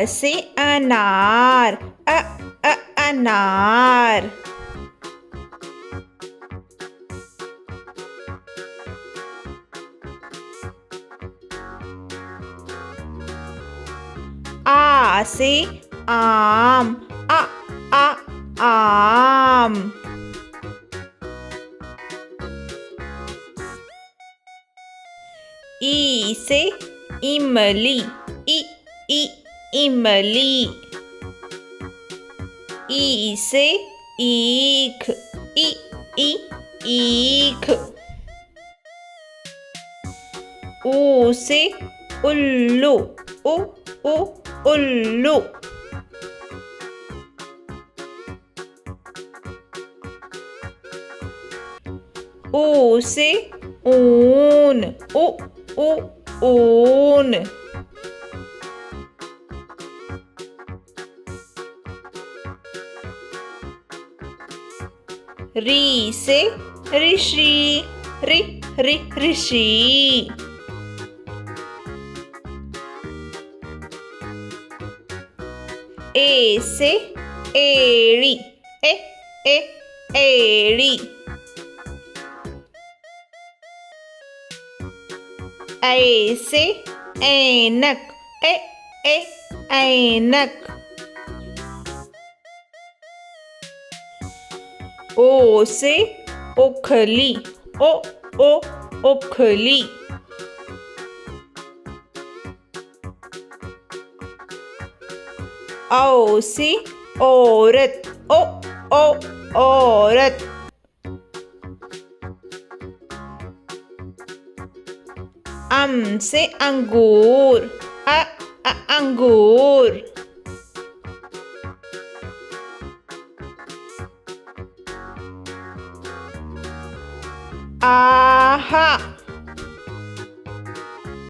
से अनार, अनार। आ से आम, आम। ई से इमली, इमली। ई से ईख, ईख। ऊ से उल्लू, उल्लू। ऊ से ऊन, ऊन। री से ऋषि, ऋषि। ए से एड़ी, एड़ी। ऐ से ऐनक, ऐनक। ओ से ओखली, ओखली। औ से औरत, औरत। अम से अंगूर, अंगूर। आहा,